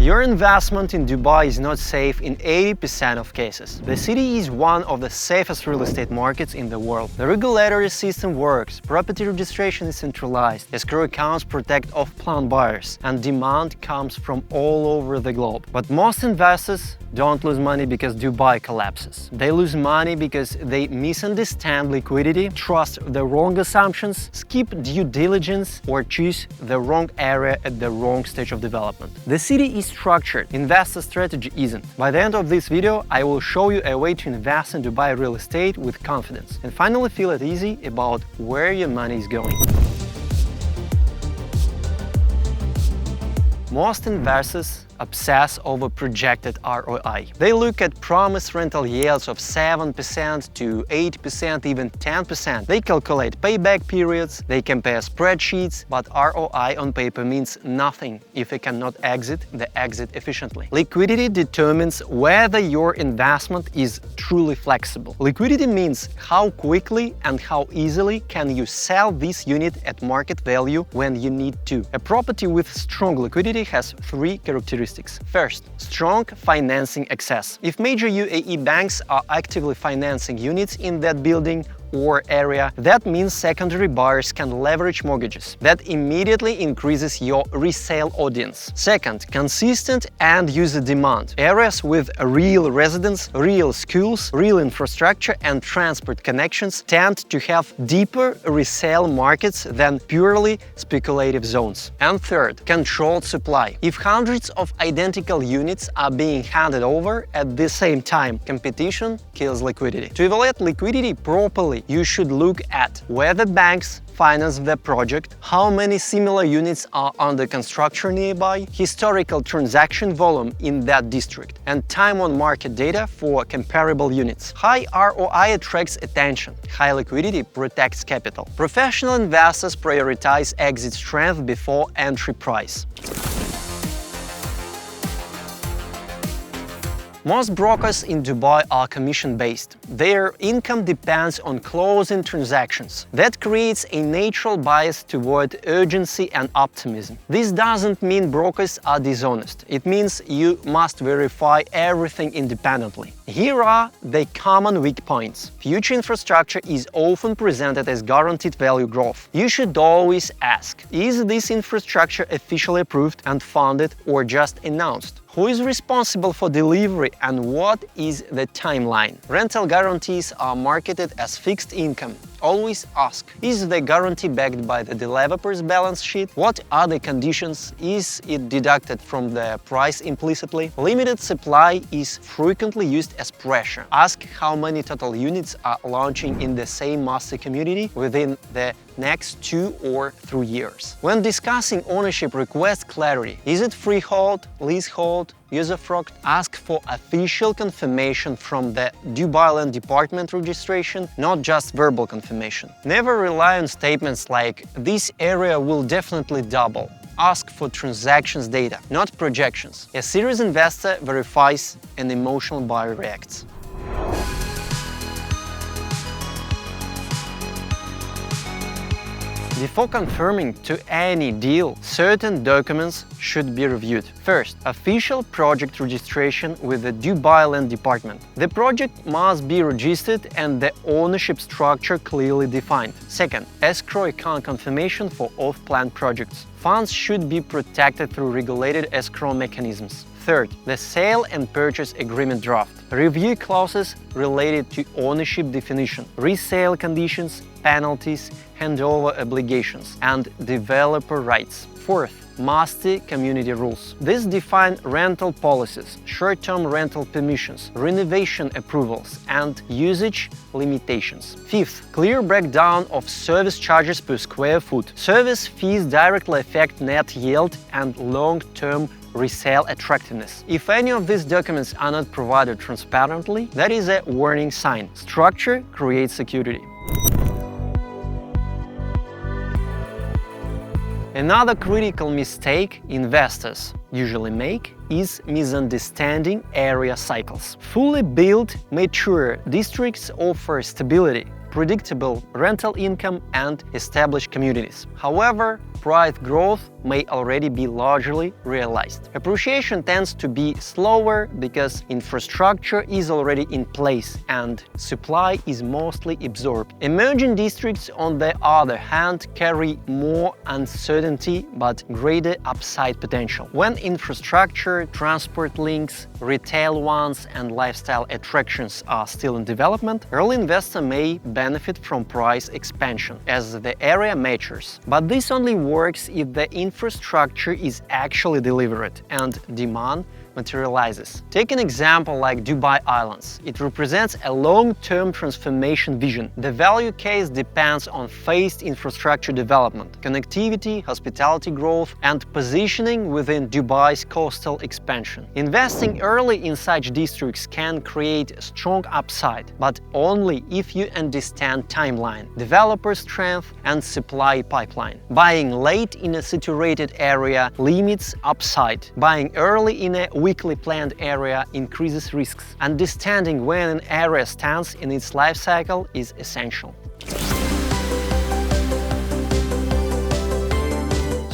Your investment in Dubai is not safe in 80% of cases. The city is one of the safest real estate markets in the world. The regulatory system works, property registration is centralized, escrow accounts protect off-plan buyers, and demand comes from all over the globe. But most investors don't lose money because Dubai collapses. They lose money because they misunderstand liquidity, trust the wrong assumptions, skip due diligence, or choose the wrong area at the wrong stage of development. The city is structured, investor strategy isn't. By the end of this video, I will show you a way to invest in Dubai real estate with confidence and finally feel at ease about where your money is going. Most investors obsess over projected ROI. They look at promised rental yields of 7% to 8%, even 10%. They calculate payback periods, they compare spreadsheets, but ROI on paper means nothing if you cannot exit efficiently. Liquidity determines whether your investment is truly flexible. Liquidity means how quickly and how easily can you sell this unit at market value when you need to. A property with strong liquidity has three characteristics. First, strong financing access. If major UAE banks are actively financing units in that building or area, that means secondary buyers can leverage mortgages. That immediately increases your resale audience. Second, consistent end-user demand. Areas with real residents, real schools, real infrastructure and transport connections tend to have deeper resale markets than purely speculative zones. And third, controlled supply. If hundreds of identical units are being handed over at the same time, competition kills liquidity. To evaluate liquidity properly, you should look at whether banks finance the project, how many similar units are under construction nearby, historical transaction volume in that district, and time on market data for comparable units. High ROI attracts attention. High liquidity protects capital. Professional investors prioritize exit strength before entry price. Most brokers in Dubai are commission-based. Their income depends on closing transactions. That creates a natural bias toward urgency and optimism. This doesn't mean brokers are dishonest. It means you must verify everything independently. Here are the common weak points. Future infrastructure is often presented as guaranteed value growth. You should always ask, is this infrastructure officially approved and funded or just announced? Who is responsible for delivery and what is the timeline? Rental guarantees are marketed as fixed income. Always ask, is the guarantee backed by the developer's balance sheet? What are the conditions? Is it deducted from the price implicitly? Limited supply is frequently used as pressure. Ask how many total units are launching in the same master community within the next 2 or 3 years. When discussing ownership, request clarity. Is it freehold, leasehold, usufruct? Ask for official confirmation from the Dubai Land Department registration, not just verbal confirmation. Never rely on statements like, this area will definitely double. Ask for transactions data, not projections. A serious investor verifies, an emotional buyer reacts. Before confirming to any deal, certain documents should be reviewed. First, official project registration with the Dubai Land Department. The project must be registered and the ownership structure clearly defined. Second, escrow account confirmation for off-plan projects. Funds should be protected through regulated escrow mechanisms. Third, the sale and purchase agreement draft. Review clauses related to ownership definition, resale conditions, penalties, handover obligations, and developer rights. Fourth, master community rules. These define rental policies, short-term rental permissions, renovation approvals, and usage limitations. Fifth, clear breakdown of service charges per square foot. Service fees directly affect net yield and long-term resale attractiveness. If any of these documents are not provided transparently, that is a warning sign. Structure creates security. Another critical mistake investors usually make is misunderstanding area cycles. Fully built, mature districts offer stability, predictable rental income, and established communities. However, price growth may already be largely realized. Appreciation tends to be slower because infrastructure is already in place and supply is mostly absorbed. Emerging districts, on the other hand, carry more uncertainty but greater upside potential. When infrastructure, transport links, retail ones, and lifestyle attractions are still in development, early investor may benefit from price expansion as the area matures. But this only works if the infrastructure is actually delivered and demand materializes. Take an example like Dubai Islands. It represents a long-term transformation vision. The value case depends on phased infrastructure development, connectivity, hospitality growth, and positioning within Dubai's coastal expansion. Investing early in such districts can create strong upside, but only if you understand timeline, developer strength, and supply pipeline. Buying late in a saturated area limits upside. Buying early in a weakly planned area increases risks. Understanding when an area stands in its life cycle is essential.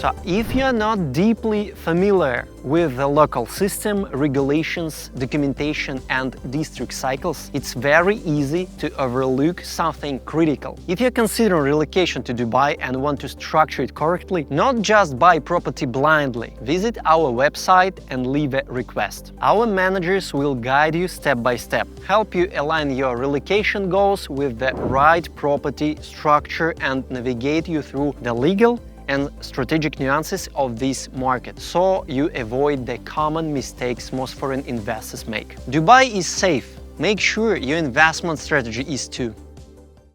So, if you are not deeply familiar with the local system, regulations, documentation, and district cycles, it's very easy to overlook something critical. If you're considering relocation to Dubai and want to structure it correctly, not just buy property blindly, visit our website and leave a request. Our managers will guide you step by step, help you align your relocation goals with the right property structure, and navigate you through the legal and strategic nuances of this market, so you avoid the common mistakes most foreign investors make. Dubai is safe. Make sure your investment strategy is too.